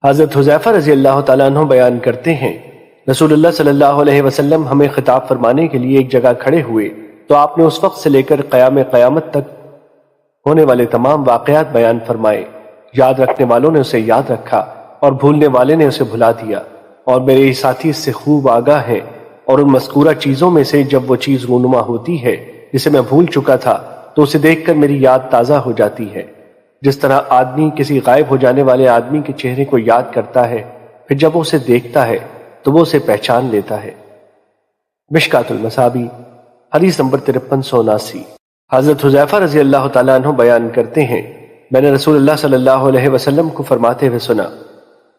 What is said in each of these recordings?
حضرت حذیفہ رضی اللہ تعالیٰ عنہ بیان کرتے ہیں، رسول اللہ صلی اللہ علیہ وسلم ہمیں خطاب فرمانے کے لیے ایک جگہ کھڑے ہوئے تو آپ نے اس وقت سے لے کر قیامت تک ہونے والے تمام واقعات بیان فرمائے۔ یاد رکھنے والوں نے اسے یاد رکھا اور بھولنے والے نے اسے بھلا دیا، اور میرے ساتھی اس سے خوب آگاہ ہیں، اور ان مذکورہ چیزوں میں سے جب وہ چیز رونما ہوتی ہے جسے میں بھول چکا تھا تو اسے دیکھ کر میری یاد تازہ ہو جاتی ہے، جس طرح آدمی کسی غائب ہو جانے والے آدمی کے چہرے کو یاد کرتا ہے، پھر جب وہ اسے دیکھتا ہے تو وہ اسے پہچان لیتا ہے۔ مشکات المصابیح حدیث نمبر 5379۔ حضرت حذیفہ رضی اللہ تعالیٰ عنہ بیان کرتے ہیں، میں نے رسول اللہ صلی اللہ علیہ وسلم کو فرماتے ہوئے سنا،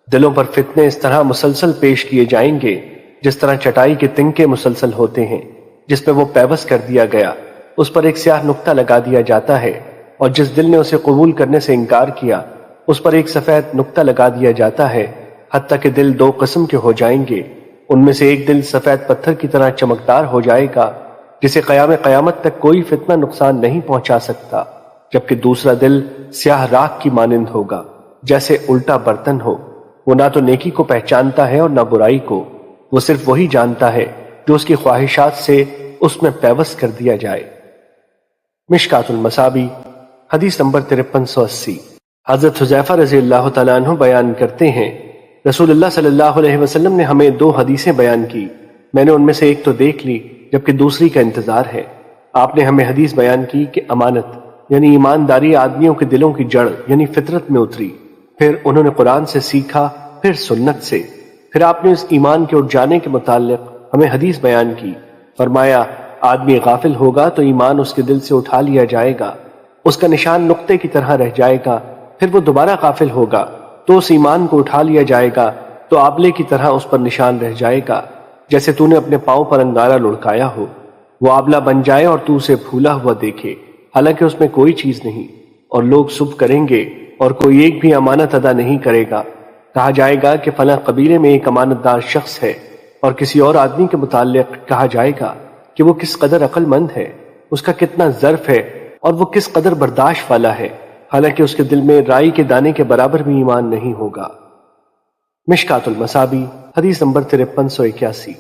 دلوں پر فتنے اس طرح مسلسل پیش کیے جائیں گے جس طرح چٹائی کے تنکے مسلسل ہوتے ہیں، جس پہ وہ پیوست کر دیا گیا اس پر ایک سیاہ نقطہ لگا دیا جاتا ہے، اور جس دل نے اسے قبول کرنے سے انکار کیا اس پر ایک سفید نقطہ لگا دیا جاتا ہے، حتیٰ کہ دل دو قسم کے ہو جائیں گے۔ ان میں سے ایک دل سفید پتھر کی طرح چمکدار ہو جائے گا جسے قیامت تک کوئی فتنہ نقصان نہیں پہنچا سکتا، جبکہ دوسرا دل سیاہ راکھ کی مانند ہوگا، جیسے الٹا برتن ہو۔ وہ نہ تو نیکی کو پہچانتا ہے اور نہ برائی کو، وہ صرف وہی جانتا ہے جو اس کی خواہشات سے اس میں پیوست کر دیا جائے۔ مشکات المصابیح حدیث نمبر 5380۔ حضرت حذیفہ رضی اللہ تعالیٰ عنہ بیان کرتے ہیں، رسول اللہ صلی اللہ علیہ وسلم نے ہمیں 2 حدیثیں بیان کی، میں نے ان میں سے ایک تو دیکھ لی جبکہ دوسری کا انتظار ہے۔ آپ نے ہمیں حدیث بیان کی کہ امانت یعنی ایمانداری آدمیوں کے دلوں کی جڑ یعنی فطرت میں اتری، پھر انہوں نے قرآن سے سیکھا، پھر سنت سے، پھر آپ نے اس ایمان کے اٹھ جانے کے متعلق ہمیں حدیث بیان کی، فرمایا آدمی غافل ہوگا تو ایمان اس کے دل سے اٹھا لیا جائے گا، اس کا نشان نقطے کی طرح رہ جائے گا، پھر وہ دوبارہ غافل ہوگا تو اس ایمان کو اٹھا لیا جائے گا تو آبلے کی طرح اس پر نشان رہ جائے گا، جیسے تو نے اپنے پاؤں پر انگارہ لڑکایا ہو، وہ آبلہ بن جائے اور تو اسے پھولا ہوا دیکھے حالانکہ اس میں کوئی چیز نہیں، اور لوگ صبح کریں گے اور کوئی ایک بھی امانت ادا نہیں کرے گا، کہا جائے گا کہ فلاں قبیلے میں ایک امانت دار شخص ہے، اور کسی اور آدمی کے متعلق کہا جائے گا کہ وہ کس قدر عقل مند ہے، اس کا کتنا ظرف ہے اور وہ کس قدر برداشت والا ہے، حالانکہ اس کے دل میں رائی کے دانے کے برابر بھی ایمان نہیں ہوگا۔ مشکات المصابیح حدیث نمبر 5381۔